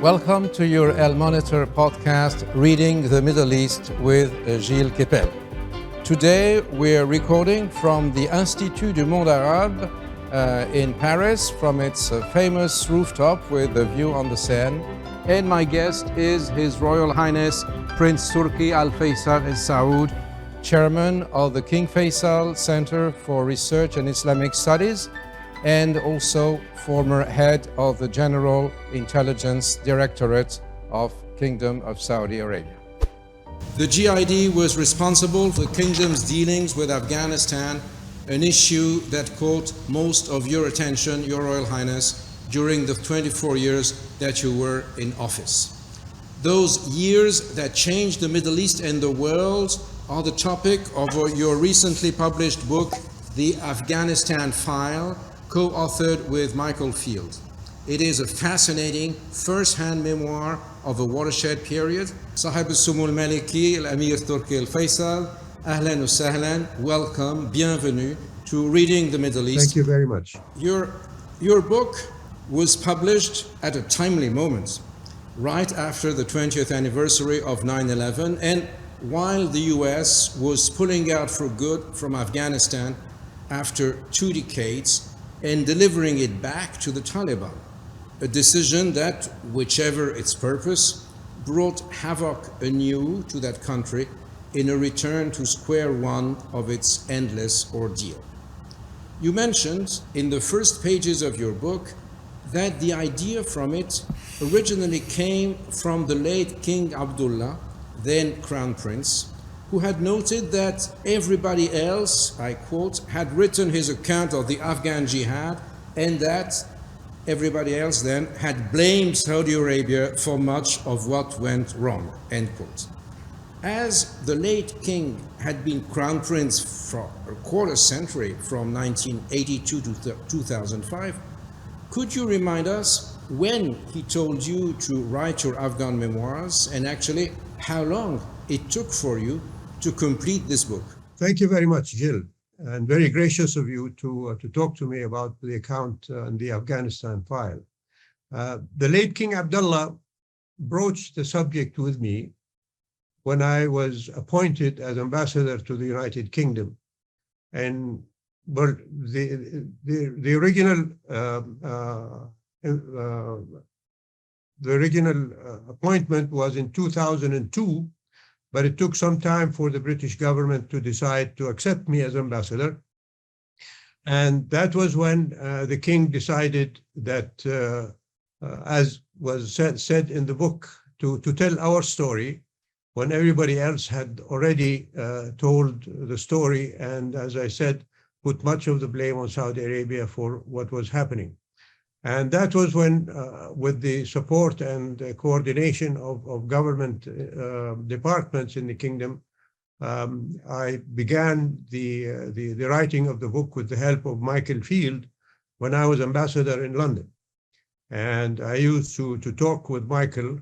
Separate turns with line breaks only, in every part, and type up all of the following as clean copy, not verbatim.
Welcome to your El Monitor podcast, Reading the Middle East with Gilles Kepel. Today we're recording from the Institut du Monde Arabe in Paris, from its famous rooftop with a view on the Seine. And my guest is His Royal Highness Prince Turki Al Faisal Al Saud, Chairman of the King Faisal Center for Research and Islamic Studies, and also former head of the General Intelligence Directorate of Kingdom of Saudi Arabia. The GID was responsible for the kingdom's dealings with Afghanistan, an issue that caught most of your attention, Your Royal Highness, during the 24 years that you were in office. Those years that changed the Middle East and the world are the topic of your recently published book, The Afghanistan File, co-authored with Michael Field. It is a fascinating first-hand memoir of a watershed period. Sahib al-Sumu al-Maliki, al-Amir Turki Al Faisal, ahlan wa sahlan, welcome, bienvenue to Reading the Middle East.
Thank you very much.
Your book was published at a timely moment, right after the 20th anniversary of 9/11, and while the US was pulling out for good from Afghanistan after 2 decades, and delivering it back to the Taliban, a decision that, whichever its purpose, brought havoc anew to that country in a return to square one of its endless ordeal. You mentioned in the first pages of your book that the idea from it originally came from the late King Abdullah, then Crown Prince, who had noted that everybody else, I quote, had written his account of the Afghan jihad, and that everybody else then had blamed Saudi Arabia for much of what went wrong, end quote. As the late king had been crown prince for a quarter century, from 1982 to 2005, could you remind us when he told you to write your Afghan memoirs, and actually how long it took for you to complete this book?
Thank you very much, Gilles, and very gracious of you to talk to me about the account on the Afghanistan file. The late King Abdullah broached the subject with me when I was appointed as ambassador to the United Kingdom, and the original appointment was in 2002. But it took some time for the British government to decide to accept me as ambassador. And that was when the king decided that, as was said in the book, to tell our story when everybody else had already told the story, and as I said, put much of the blame on Saudi Arabia for what was happening. And that was when, with the support and coordination of government departments in the kingdom, I began the writing of the book with the help of Michael Field when I was ambassador in London. And I used to talk with Michael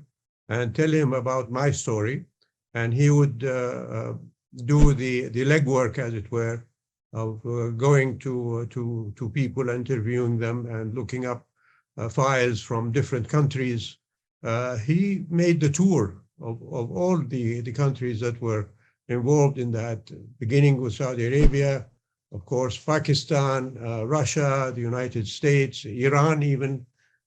and tell him about my story, and he would do the legwork, as it were, of going to people, interviewing them, and looking up files from different countries. He made the tour of all the countries that were involved in that, beginning with Saudi Arabia, of course, Pakistan, Russia, the United States, Iran even,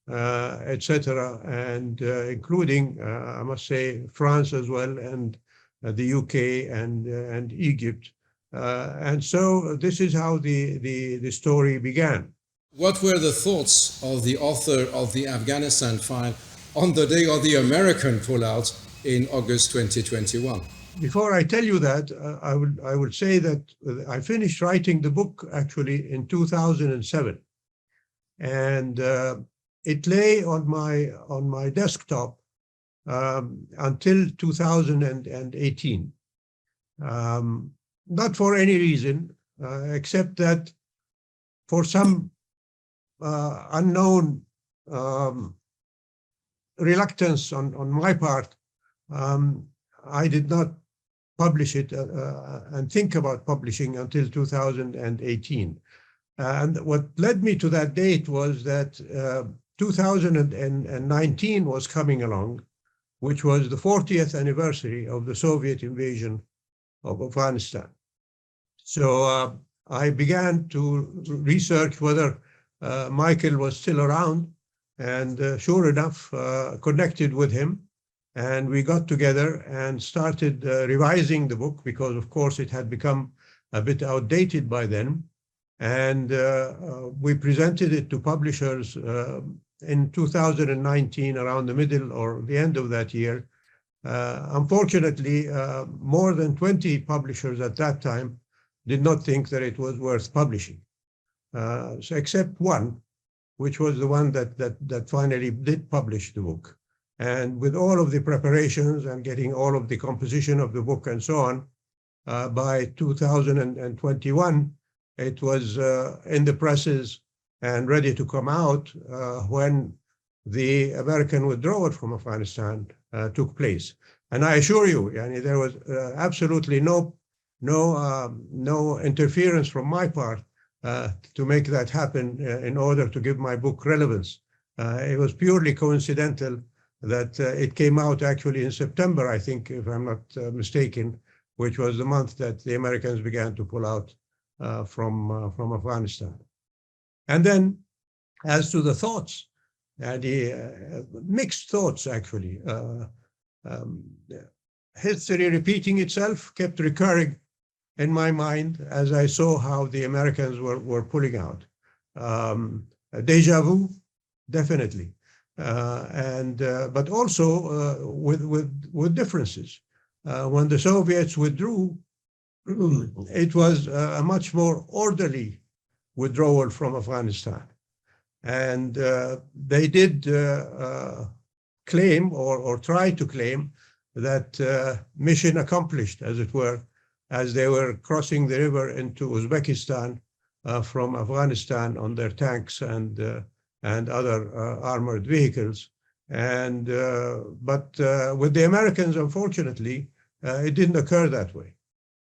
etc., and including, I must say, France as well, and the UK and Egypt. And so this is how the story began.
What were the thoughts of the author of the Afghanistan File on the day of the American pullout in August 2021?
Before I tell you that, I would say that I finished writing the book actually in 2007, and it lay on my desktop until 2018. Not for any reason except that for some unknown reluctance on my part, I did not publish it and think about publishing until 2018. And what led me to that date was that 2019 was coming along, which was the 40th anniversary of the Soviet invasion of Afghanistan. So I began to research whether Michael was still around, and sure enough, connected with him. And we got together and started revising the book because, of course, it had become a bit outdated by then. And we presented it to publishers in 2019, around the middle or the end of that year. Unfortunately, more than 20 publishers at that time did not think that it was worth publishing, so except one, which was the one that finally did publish the book. And with all of the preparations and getting all of the composition of the book and so on, by 2021, it was in the presses and ready to come out when the American withdrawal from Afghanistan took place. And I assure you, there was absolutely no interference from my part to make that happen in order to give my book relevance. It was purely coincidental that it came out actually in September, I think, if I'm not mistaken, which was the month that the Americans began to pull out from Afghanistan. And then, as to the thoughts, the mixed thoughts, actually. History repeating itself kept recurring in my mind as I saw how the Americans were pulling out. Deja vu, definitely. But also with differences. When the Soviets withdrew, it was a much more orderly withdrawal from Afghanistan. And they did claim or try to claim that mission accomplished, as it were, as they were crossing the river into Uzbekistan from Afghanistan on their tanks and other armored vehicles. And but with the Americans, unfortunately, it didn't occur that way.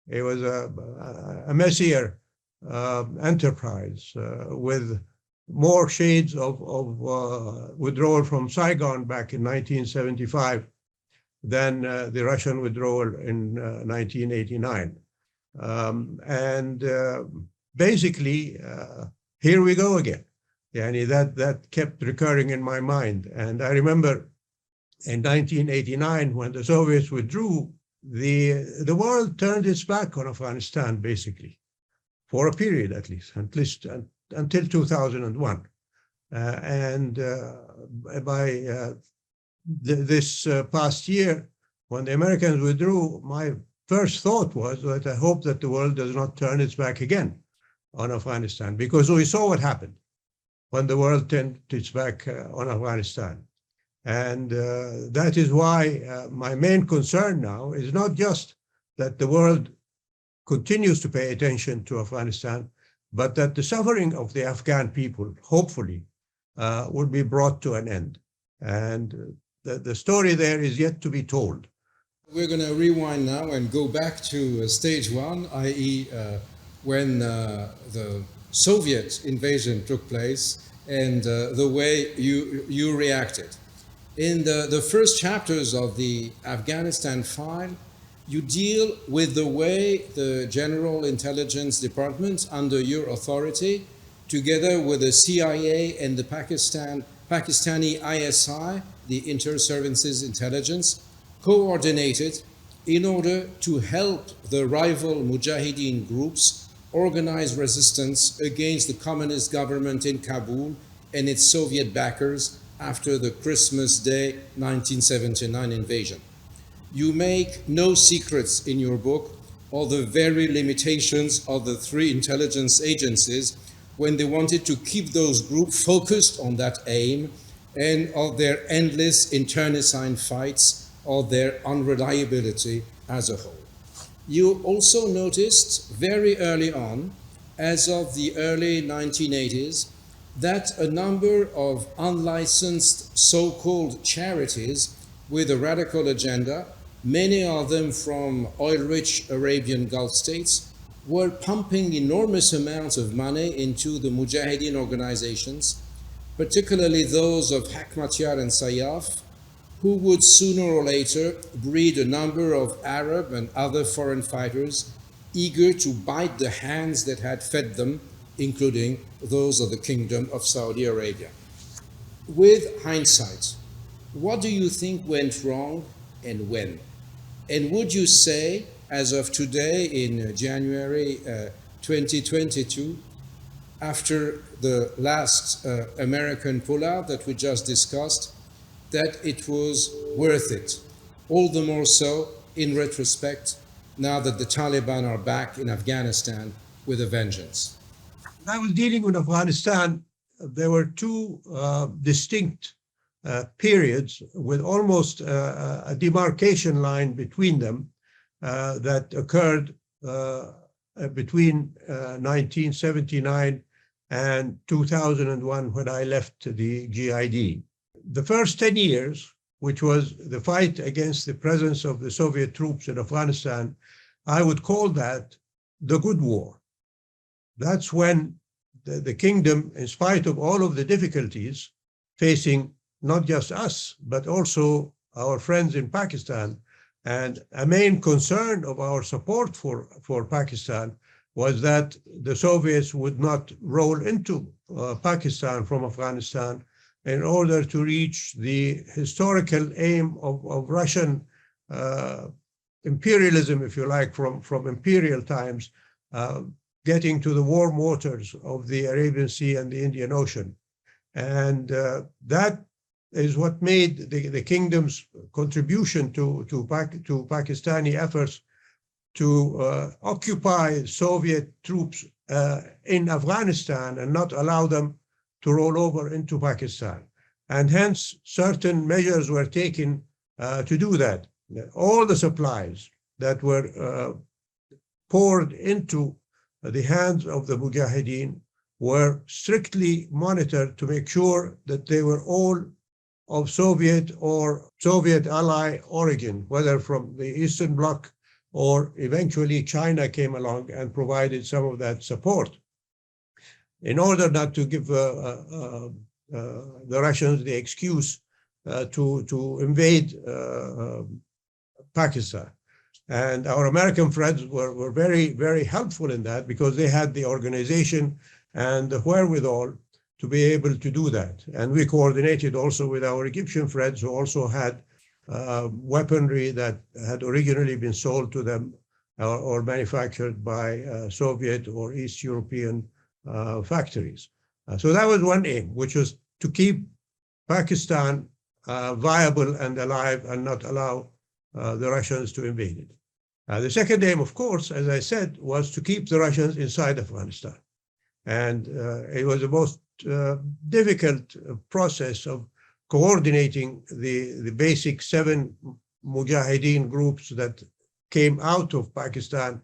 It was a messier enterprise with more shades of withdrawal from Saigon back in 1975 than the Russian withdrawal in 1989. Basically, here we go again. That kept recurring in my mind. And I remember in 1989, when the Soviets withdrew, the world turned its back on Afghanistan, basically, for a period at least until 2001. By this past year, when the Americans withdrew, my first thought was that I hope that the world does not turn its back again on Afghanistan, because we saw what happened when the world turned its back on Afghanistan. And that is why my main concern now is not just that the world continues to pay attention to Afghanistan, but that the suffering of the Afghan people, hopefully, will be brought to an end. And the story there is yet to be told.
We're going to rewind now and go back to stage one, i.e. When the Soviet invasion took place and the way you reacted. In the first chapters of the Afghanistan File, you deal with the way the General Intelligence Department, under your authority, together with the CIA and the Pakistani ISI, the Inter-Services Intelligence, coordinated in order to help the rival Mujahideen groups organize resistance against the communist government in Kabul and its Soviet backers after the Christmas Day 1979 invasion. You make no secrets in your book of the very limitations of the three intelligence agencies when they wanted to keep those groups focused on that aim, and of their endless internecine fights, of their unreliability as a whole. You also noticed very early on, as of the early 1980s, that a number of unlicensed so-called charities with a radical agenda, many of them from oil-rich Arabian Gulf states, were pumping enormous amounts of money into the Mujahideen organizations, particularly those of Hekmatyar and Sayyaf, who would sooner or later breed a number of Arab and other foreign fighters eager to bite the hands that had fed them, including those of the Kingdom of Saudi Arabia. With hindsight, what do you think went wrong and when? And would you say, as of today in January 2022, after the last American pullout that we just discussed, that it was worth it? All the more so in retrospect, now that the Taliban are back in Afghanistan with a vengeance.
When I was dealing with Afghanistan, there were two distinct periods with almost a demarcation line between them that occurred between 1979 and 2001 when I left the GID. The first 10 years, which was the fight against the presence of the Soviet troops in Afghanistan, I would call that the good war. That's when the kingdom, in spite of all of the difficulties facing not just us, but also our friends in Pakistan, and a main concern of our support for Pakistan was that the Soviets would not roll into Pakistan from Afghanistan in order to reach the historical aim of Russian imperialism, if you like, from imperial times, getting to the warm waters of the Arabian Sea and the Indian Ocean. And that is what made the kingdom's contribution to Pakistani efforts to occupy Soviet troops in Afghanistan and not allow them to roll over into Pakistan. And hence, certain measures were taken to do that. All the supplies that were poured into the hands of the Mujahideen were strictly monitored to make sure that they were all of Soviet or Soviet ally origin, whether from the Eastern Bloc or eventually China came along and provided some of that support in order not to give the Russians the excuse to invade Pakistan. And our American friends were very, very helpful in that because they had the organization and the wherewithal to be able to do that. And we coordinated also with our Egyptian friends who also had weaponry that had originally been sold to them or manufactured by Soviet or East European factories. So that was one aim, which was to keep Pakistan viable and alive and not allow the Russians to invade it. The second aim, of course, as I said, was to keep the Russians inside Afghanistan. And it was the most difficult process of coordinating the basic 7 Mujahideen groups that came out of Pakistan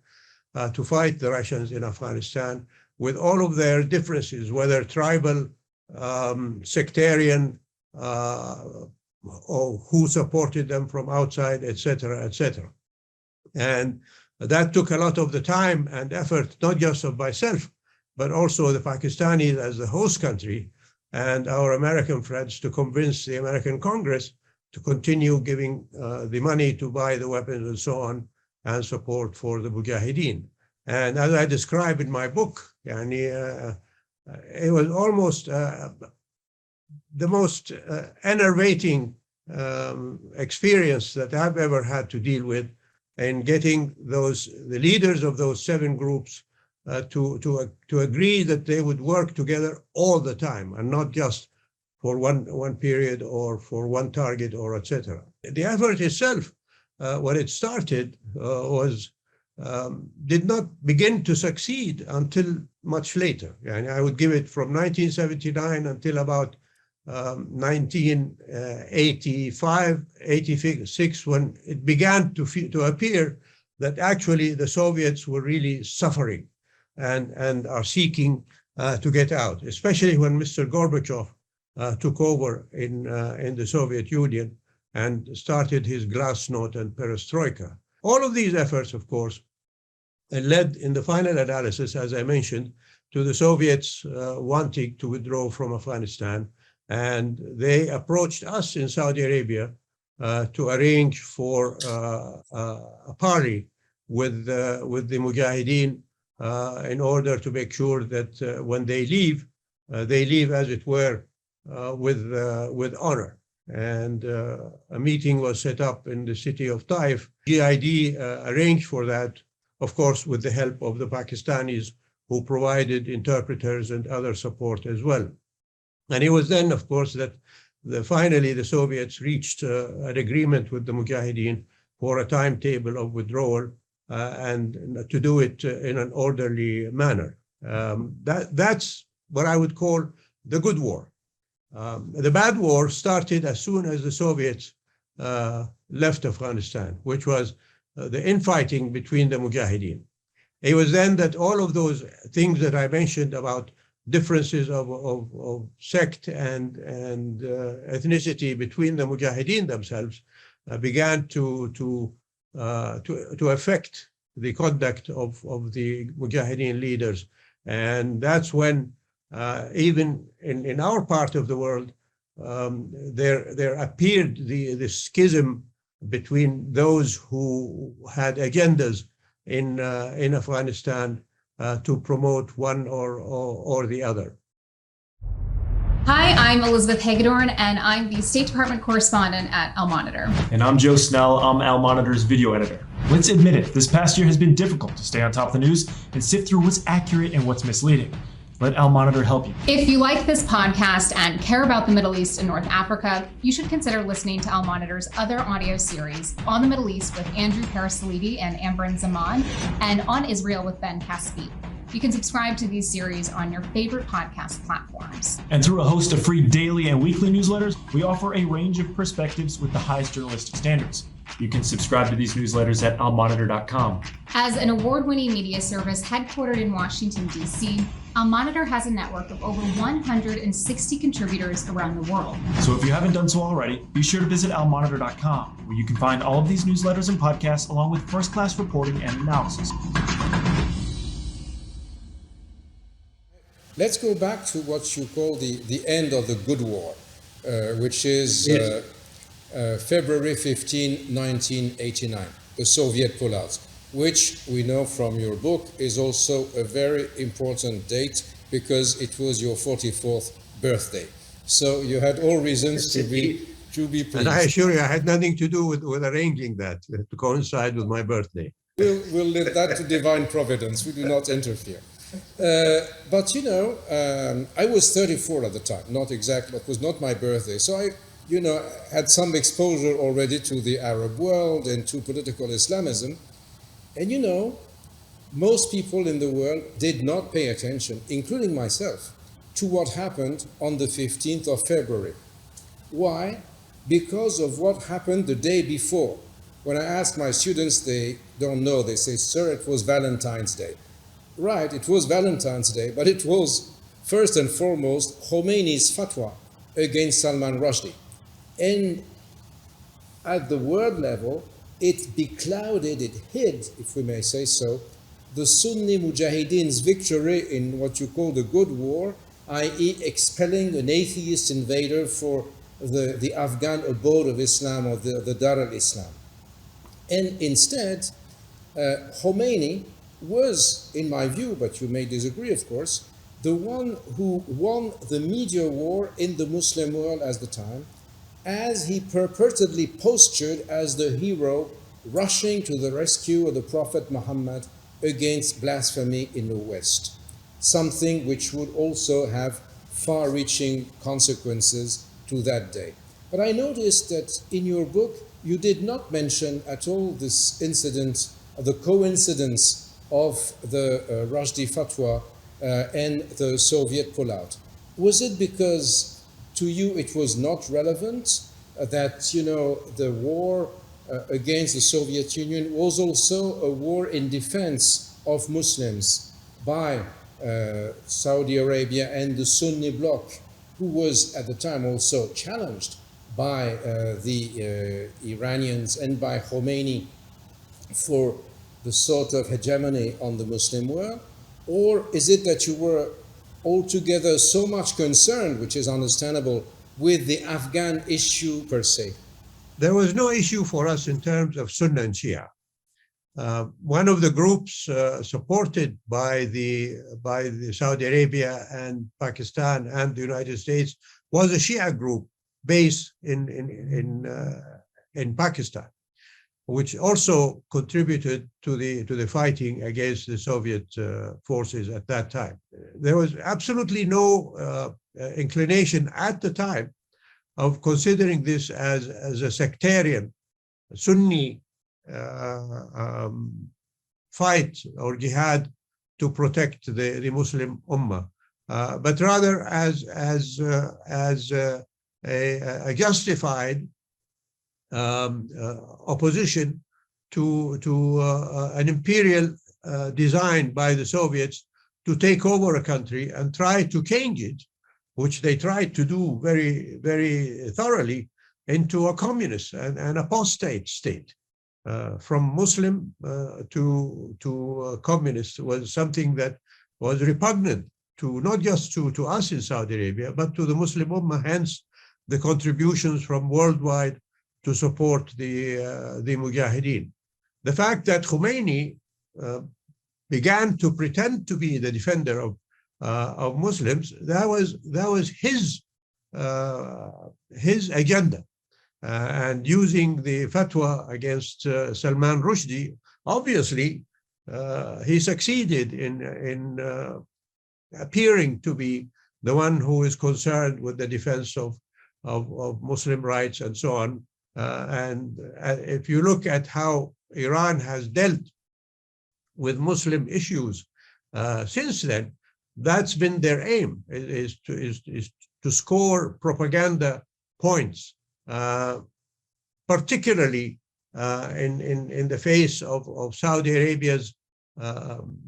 to fight the Russians in Afghanistan with all of their differences, whether tribal, sectarian, or who supported them from outside, et cetera, et cetera. And that took a lot of the time and effort, not just of myself, but also the Pakistanis as the host country and our American friends to convince the American Congress to continue giving the money to buy the weapons and so on and support for the Mujahideen. And as I describe in my book, it was almost the most enervating experience that I've ever had to deal with in getting the leaders of those 7 groups to agree that they would work together all the time and not just for one period or for one target or etc. The effort itself, when it started, did not begin to succeed until much later. And I would give it from 1979 until about 1985, 86, when it began to appear that actually the Soviets were really suffering and are seeking to get out, especially when Mr. Gorbachev took over in the Soviet Union and started his glasnost and perestroika. All of these efforts, of course, led in the final analysis, as I mentioned, to the Soviets wanting to withdraw from Afghanistan And they approached us in Saudi Arabia to arrange for a party with the Mujahideen in order to make sure that when they leave, as it were, with honor. And a meeting was set up in the city of Taif. GID arranged for that, of course, with the help of the Pakistanis, who provided interpreters and other support as well. And it was then, of course, that finally the Soviets reached an agreement with the Mujahideen for a timetable of withdrawal and to do it in an orderly manner. That's what I would call the good war. The bad war started as soon as the Soviets left Afghanistan, which was the infighting between the Mujahideen. It was then that all of those things that I mentioned about differences of sect and ethnicity between the Mujahideen themselves began to affect the conduct of the Mujahideen leaders. And that's when even in our part of the world, there appeared the schism between those who had agendas in Afghanistan to promote one or the other.
Hi, I'm Elizabeth Hagedorn, and I'm the State Department correspondent at Al-Monitor.
And I'm Joe Snell, I'm Al-Monitor's video editor. Let's admit it, this past year has been difficult to stay on top of the news and sift through what's accurate and what's misleading. Let Al-Monitor help you.
If you like this podcast and care about the Middle East and North Africa, you should consider listening to Al-Monitor's other audio series on the Middle East with Andrew Parasalidi and Amberin Zaman, and on Israel with Ben Caspi. You can subscribe to these series on your favorite podcast platforms.
And through a host of free daily and weekly newsletters, we offer a range of perspectives with the highest journalistic standards. You can subscribe to these newsletters at almonitor.com.
As an award-winning media service headquartered in Washington, D.C., Al-Monitor has a network of over 160 contributors around the world.
So if you haven't done so already, be sure to visit almonitor.com, where you can find all of these newsletters and podcasts along with first-class reporting and analysis.
Let's go back to what you call the end of the good war, which is February 15, 1989, the Soviet pullout, which we know from your book is also a very important date because it was your 44th birthday. So you had all reasons to be pleased.
And I assure you, I had nothing to do with arranging that to coincide with my birthday.
We'll leave that to divine providence. We do not interfere. But you know, I was 34 at the time, not exactly, it was not my birthday. So I, had some exposure already to the Arab world and to political Islamism. And most people in the world did not pay attention, including myself, to what happened on the 15th of February. Why? Because of what happened the day before. When I ask my students, they don't know. They say, sir, it was Valentine's Day. Right, it was Valentine's Day, but it was first and foremost Khomeini's fatwa against Salman Rushdie. And at the world level, it beclouded, it hid, if we may say so, the Sunni Mujahideen's victory in what you call the good war, i.e. expelling an atheist invader for the Afghan abode of Islam, or the Dar al-Islam. And instead, Khomeini was, in my view, but you may disagree, of course, the one who won the media war in the Muslim world at the time, as he purportedly postured as the hero rushing to the rescue of the Prophet Muhammad against blasphemy in the West, something which would also have far-reaching consequences to that day. But I noticed that in your book, you did not mention at all this incident, the coincidence of the Rushdie fatwa and the Soviet pullout. Was it because to you it was not relevant that the war against the Soviet Union was also a war in defense of Muslims by Saudi Arabia and the Sunni bloc, who was at the time also challenged by the Iranians and by Khomeini for the sort of hegemony on the Muslim world? Or is it that you were altogether so much concerned, which is understandable, with the Afghan issue per se?
There was no issue for us in terms of Sunni and Shia. One of the groups supported by the Saudi Arabia and Pakistan and the United States was a Shia group based in Pakistan, which also contributed to the fighting against the Soviet forces at that time. There was absolutely no inclination at the time of considering this as a sectarian Sunni fight or jihad to protect the Muslim Ummah, but rather as a justified opposition to an imperial design by the Soviets to take over a country and try to change it, which they tried to do very, very thoroughly, into a communist and an apostate state. From Muslim to communist was something that was repugnant to not just to us in Saudi Arabia, but to the Muslim Ummah, hence the contributions from worldwide to support the Mujahideen. The fact that Khomeini began to pretend to be the defender of Muslims, that was his agenda. And using the fatwa against Salman Rushdie, obviously he succeeded in appearing to be the one who is concerned with the defense of Muslim rights and so on. And if you look at how Iran has dealt with Muslim issues since then, that's been their aim, is to score propaganda points. Particularly in the face of Saudi Arabia's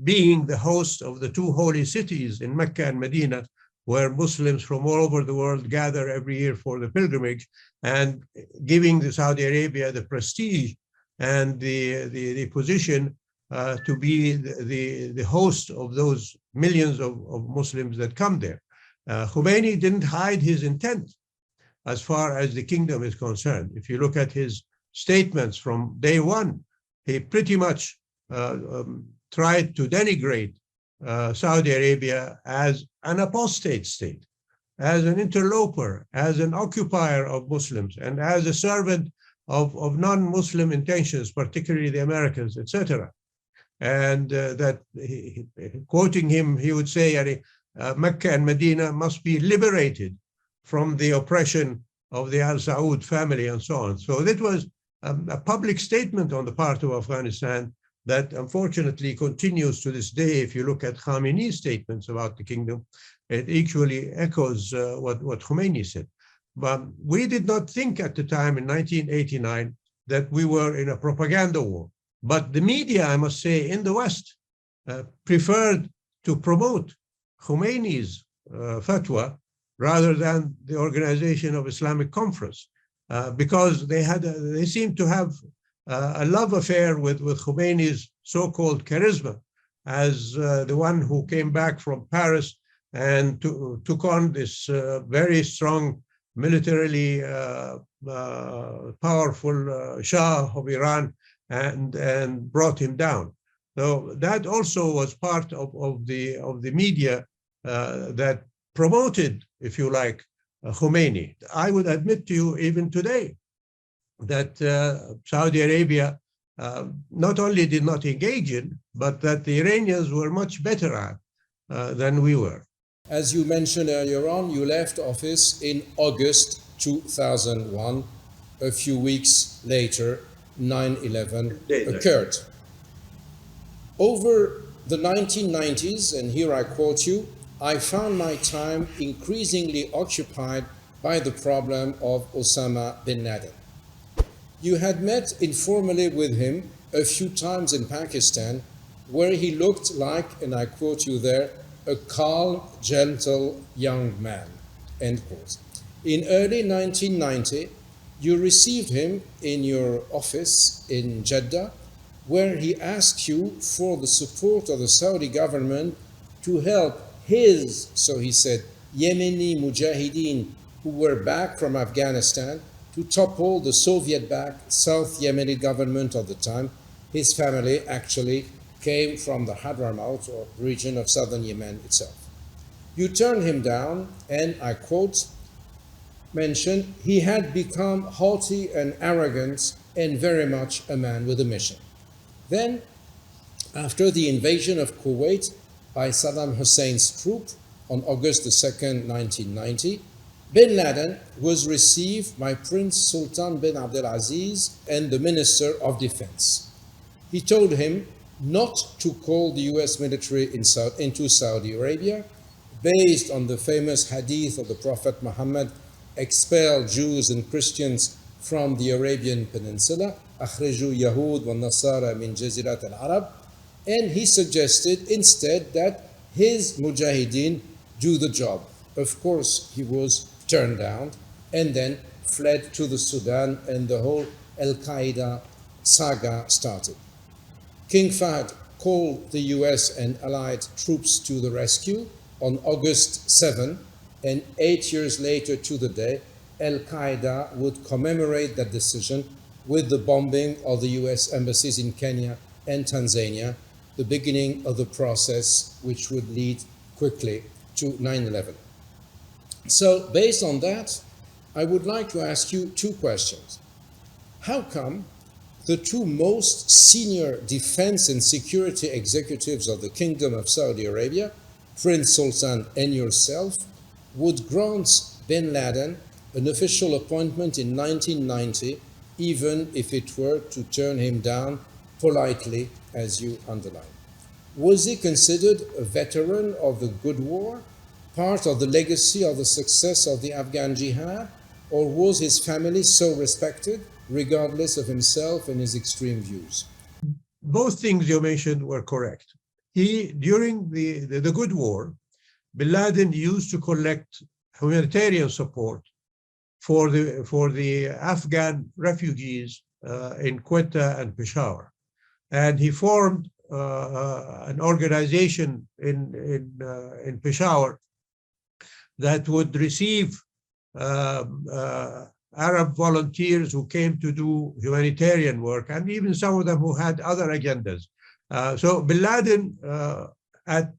being the host of the two holy cities in Mecca and Medina, where Muslims from all over the world gather every year for the pilgrimage, and giving the Saudi Arabia the prestige and the position to be the host of those millions of Muslims that come there. Khomeini didn't hide his intent as far as the kingdom is concerned. If you look at his statements from day one, he pretty much tried to denigrate Saudi Arabia as an apostate state, as an interloper, as an occupier of Muslims, and as a servant of non-Muslim intentions, particularly the Americans, etc. And quoting him, he would say, Mecca and Medina must be liberated from the oppression of the Al Saud family and so on. So that was a public statement on the part of Afghanistan that unfortunately continues to this day. If you look at Khamenei's statements about the kingdom, it equally echoes what Khomeini said. But we did not think at the time in 1989 that we were in a propaganda war. But the media, I must say, in the West preferred to promote Khomeini's fatwa rather than the Organization of Islamic Conference, because they seemed to have a love affair with Khomeini's so-called charisma as the one who came back from Paris and took on this very strong, militarily powerful Shah of Iran and brought him down. So that also was part of the media that promoted, if you like, Khomeini. I would admit to you even today that Saudi Arabia not only did not engage in, but that the Iranians were much better at than we were.
As you mentioned earlier on, you left office in August 2001. A few weeks later, 9/11 occurred. Over the 1990s, and here I quote you, I found my time increasingly occupied by the problem of Osama bin Laden. You had met informally with him a few times in Pakistan, where he looked like, and I quote you there, a calm, gentle young man, end quote. In early 1990, you received him in your office in Jeddah, where he asked you for the support of the Saudi government to help his, so he said, Yemeni Mujahideen who were back from Afghanistan to topple the Soviet-backed South Yemeni government of the time. His family actually came from the Hadramaut or region of southern Yemen itself. You turned him down, and I quote, mentioned, he had become haughty and arrogant and very much a man with a mission. Then, after the invasion of Kuwait by Saddam Hussein's troop on August the 2nd, 1990, bin Laden was received by Prince Sultan bin Abdulaziz and the Minister of Defense. He told him not to call the US military into Saudi Arabia, based on the famous hadith of the Prophet Muhammad, expel Jews and Christians from the Arabian Peninsula, أخرجوا يهود والنصارى من جزيرة العرب, and he suggested instead that his Mujahideen do the job. Of course, he was turned down and then fled to the Sudan, and the whole Al-Qaeda saga started. King Fahd called the US and allied troops to the rescue on August 7, and 8 years later to the day, Al-Qaeda would commemorate that decision with the bombing of the US embassies in Kenya and Tanzania, the beginning of the process which would lead quickly to 9/11. So based on that, I would like to ask you two questions. How come the two most senior defense and security executives of the Kingdom of Saudi Arabia, Prince Sultan and yourself, would grant bin Laden an official appointment in 1990, even if it were to turn him down politely, as you underline? Was he considered a veteran of the good war, part of the legacy of the success of the Afghan jihad, or was his family so respected, regardless of himself and his extreme views?
Both things you mentioned were correct. During the good war, bin Laden used to collect humanitarian support for the Afghan refugees in Quetta and Peshawar, and he formed an organization in Peshawar that would receive Arab volunteers who came to do humanitarian work, and even some of them who had other agendas. So bin Laden,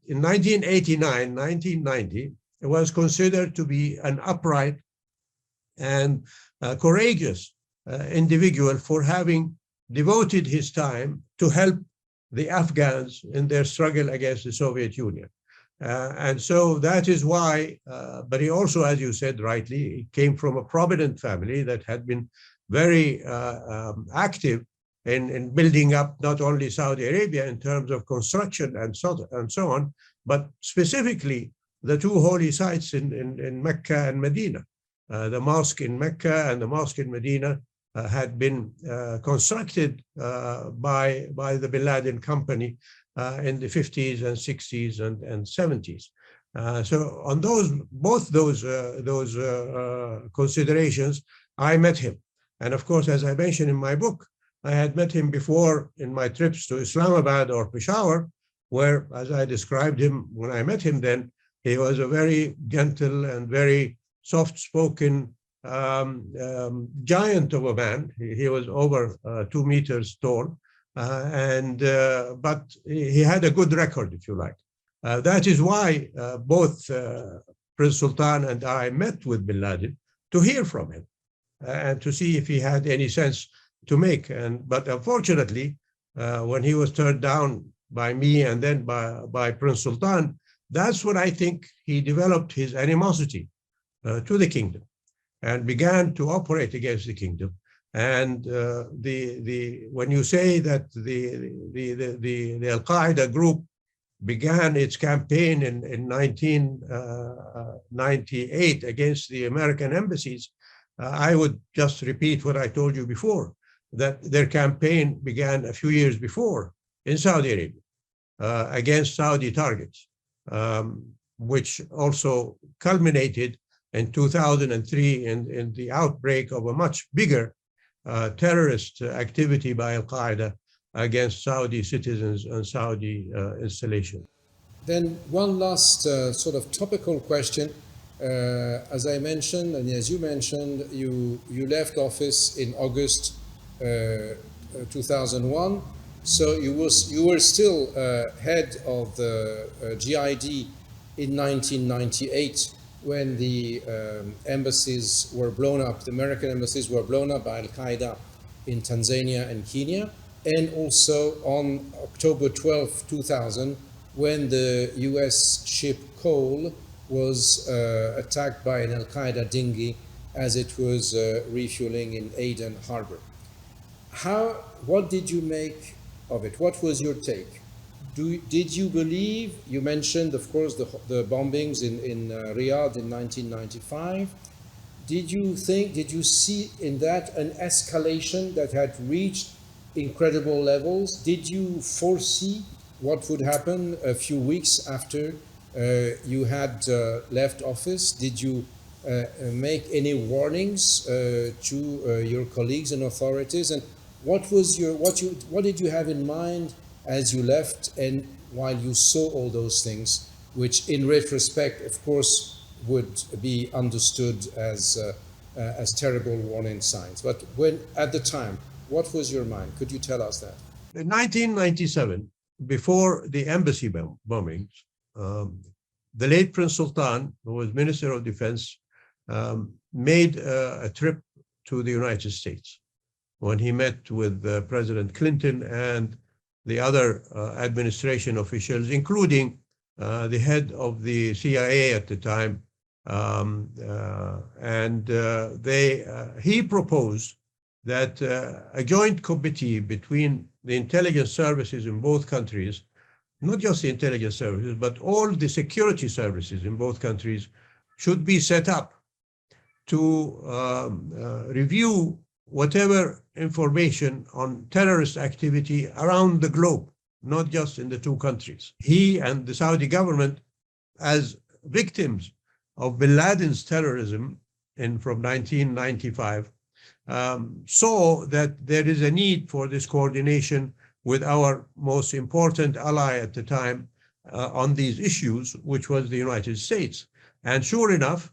in 1989, 1990, was considered to be an upright and courageous individual for having devoted his time to help the Afghans in their struggle against the Soviet Union. And so that is why, but he also, as you said rightly, came from a prominent family that had been very active in building up not only Saudi Arabia in terms of construction and so on, but specifically the two holy sites in Mecca and Medina. The mosque in Mecca and the mosque in Medina had been constructed by the bin Laden company in the 50s and 60s and 70s. So on both those considerations, I met him. And of course, as I mentioned in my book, I had met him before in my trips to Islamabad or Peshawar, where, as I described him when I met him then, he was a very gentle and very soft-spoken giant of a man. He was over 2 meters tall, but he had a good record, if you like. That is why both Prince Sultan and I met with bin Laden to hear from him and to see if he had any sense to make. But unfortunately, when he was turned down by me and then by Prince Sultan, that's when I think he developed his animosity to the kingdom and began to operate against the kingdom. And when you say that the Al-Qaeda group began its campaign in 1998 against the American embassies, I would just repeat what I told you before, that their campaign began a few years before in Saudi Arabia against Saudi targets, which also culminated in 2003 in the outbreak of a much bigger terrorist activity by Al-Qaeda against Saudi citizens and Saudi installations.
Then one last sort of topical question. As I mentioned, and as you mentioned, you left office in August 2001. So you were still head of the GID in 1998 when the embassies were blown up. The American embassies were blown up by Al-Qaeda in Tanzania and Kenya, and also on October 12, 2000, when the US ship Cole was attacked by an Al-Qaeda dinghy as it was refueling in Aden Harbor. What did you make of it? What was your take? Did you believe, you mentioned, of course, the bombings in Riyadh in 1995. Did you see in that an escalation that had reached incredible levels? Did you foresee what would happen a few weeks after you had left office? Did you make any warnings to your colleagues and authorities? And what did you have in mind as you left and while you saw all those things, which in retrospect, of course, would be understood as terrible warning signs? But at the time, what was your mind? Could you tell us that?
In 1997, before the embassy bombings, the late Prince Sultan, who was Minister of Defense, made a trip to the United States when he met with President Clinton and the other administration officials, including the head of the CIA at the time. He proposed that a joint committee between the intelligence services in both countries, not just the intelligence services, but all the security services in both countries, should be set up to review whatever information on terrorist activity around the globe, not just in the two countries. He and the Saudi government, as victims of bin Laden's terrorism from 1995, saw that there is a need for this coordination with our most important ally at the time on these issues, which was the United States. And sure enough,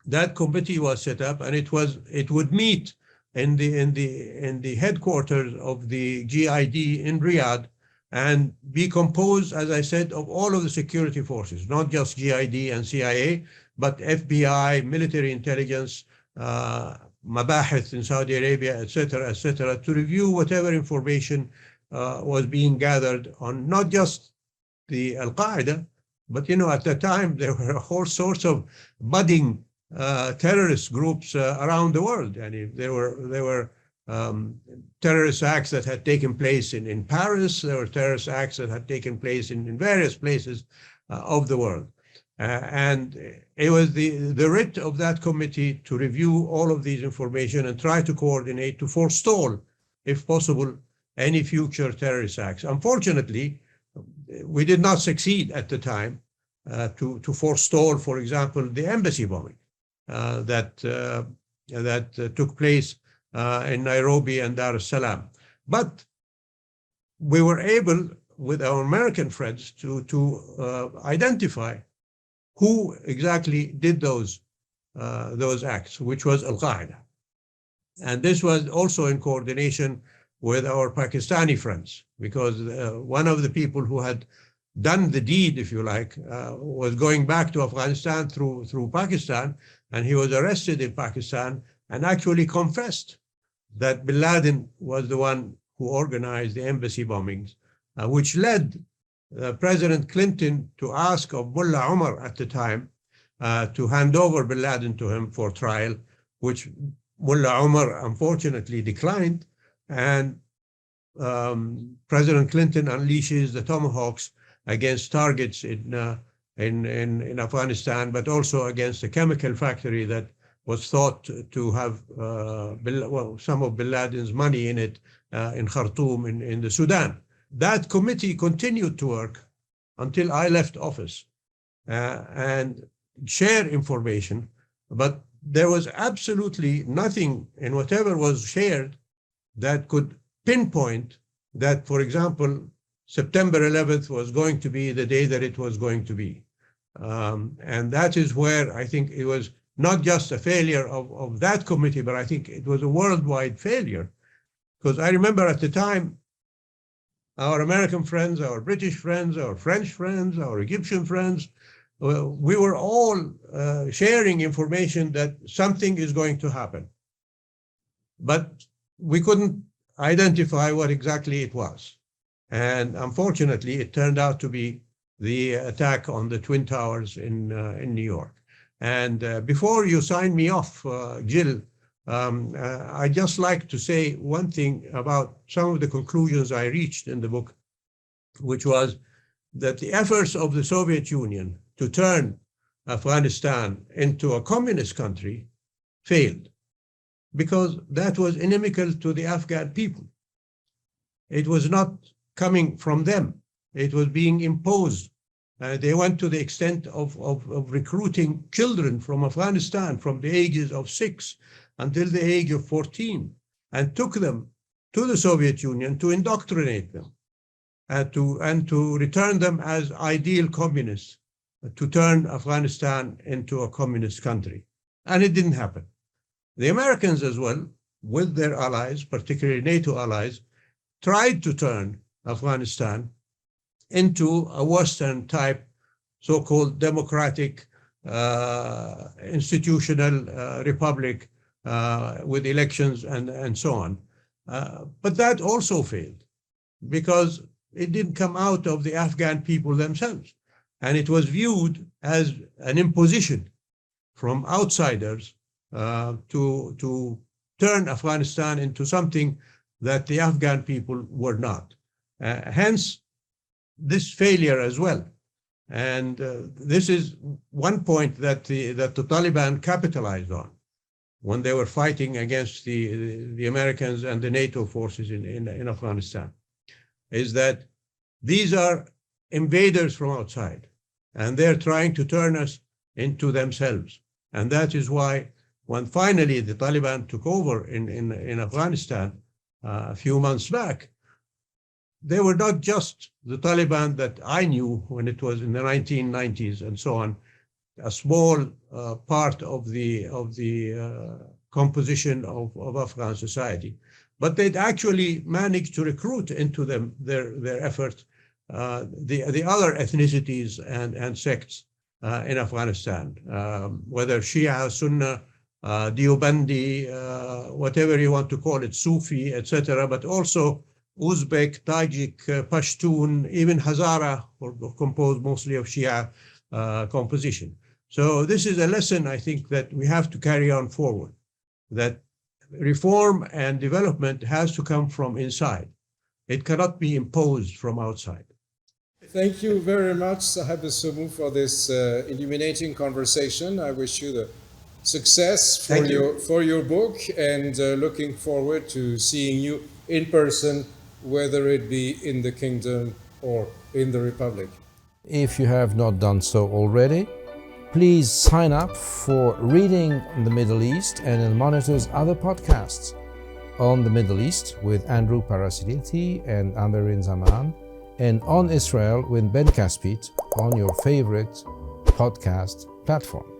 that committee was set up, and it would meet in the headquarters of the GID in Riyadh and be composed, as I said, of all of the security forces, not just GID and CIA, but FBI, military intelligence, Mabahith in Saudi Arabia, et cetera, to review whatever information was being gathered on not just the Al-Qaeda, but, at the time, there were all sorts of budding terrorist groups around the world. And there were terrorist acts that had taken place in Paris. There were terrorist acts that had taken place in various places of the world. And it was the writ of that committee to review all of these information and try to coordinate to forestall, if possible, any future terrorist acts. Unfortunately, we did not succeed at the time to forestall, for example, the embassy bombing that took place in Nairobi and Dar es Salaam. But we were able, with our American friends, to identify who exactly did those acts, which was Al-Qaeda. And this was also in coordination with our Pakistani friends, because one of the people who had done the deed, if you like, was going back to Afghanistan through Pakistan, and he was arrested in Pakistan and actually confessed that bin Laden was the one who organized the embassy bombings, which led President Clinton to ask of Mullah Omar at the time to hand over bin Laden to him for trial, which Mullah Omar unfortunately declined. And President Clinton unleashes the tomahawks against targets in Afghanistan, but also against a chemical factory that was thought to have some of bin Laden's money in it in Khartoum in the Sudan. That committee continued to work until I left office and share information, but there was absolutely nothing in whatever was shared that could pinpoint that, for example, September 11th was going to be the day that it was going to be. And that is where I think it was not just a failure of that committee, but I think it was a worldwide failure. Because I remember at the time, our American friends, our British friends, our French friends, our Egyptian friends, we were all sharing information that something is going to happen. But we couldn't identify what exactly it was. And unfortunately, it turned out to be the attack on the Twin Towers in New York. And before you sign me off, Jill, I'd just like to say one thing about some of the conclusions I reached in the book, which was that the efforts of the Soviet Union to turn Afghanistan into a communist country failed, because that was inimical to the Afghan people. It was not coming from them. It was being imposed. They went to the extent of recruiting children from Afghanistan from the ages of 6 until the age of 14, and took them to the Soviet Union to indoctrinate them and to return them as ideal communists, to turn Afghanistan into a communist country. And it didn't happen. The Americans as well, with their allies, particularly NATO allies, tried to turn Afghanistan into a Western type, so-called democratic institutional republic with elections and so on. But that also failed, because it didn't come out of the Afghan people themselves. And it was viewed as an imposition from outsiders to turn Afghanistan into something that the Afghan people were not. Hence, this failure as well. And this is one point that the Taliban capitalized on when they were fighting against the Americans and the NATO forces in Afghanistan, is that these are invaders from outside, and they're trying to turn us into themselves. And that is why when finally the Taliban took over in Afghanistan a few months back, they were not just the Taliban that I knew when it was in the 1990s and so on, a small part of the composition of Afghan society, but they'd actually managed to recruit into them their efforts the other ethnicities and sects in Afghanistan, whether Shia, Sunni, Deobandi, whatever you want to call it, Sufi, etc., but also Uzbek, Tajik, Pashtun, even Hazara, composed mostly of Shia composition. So this is a lesson, I think, that we have to carry on forward, that reform and development has to come from inside. It cannot be imposed from outside.
Thank you very much, Sahab Sumu, for this illuminating conversation. I wish you the success for your book, and looking forward to seeing you in person, whether it be in the kingdom or in the Republic. If you have not done so already, please sign up for Reading the Middle East and Al-Monitor's other podcasts on the Middle East with Andrew Parasiditi and Amberin Zaman, and on Israel with Ben Caspit on your favorite podcast platform.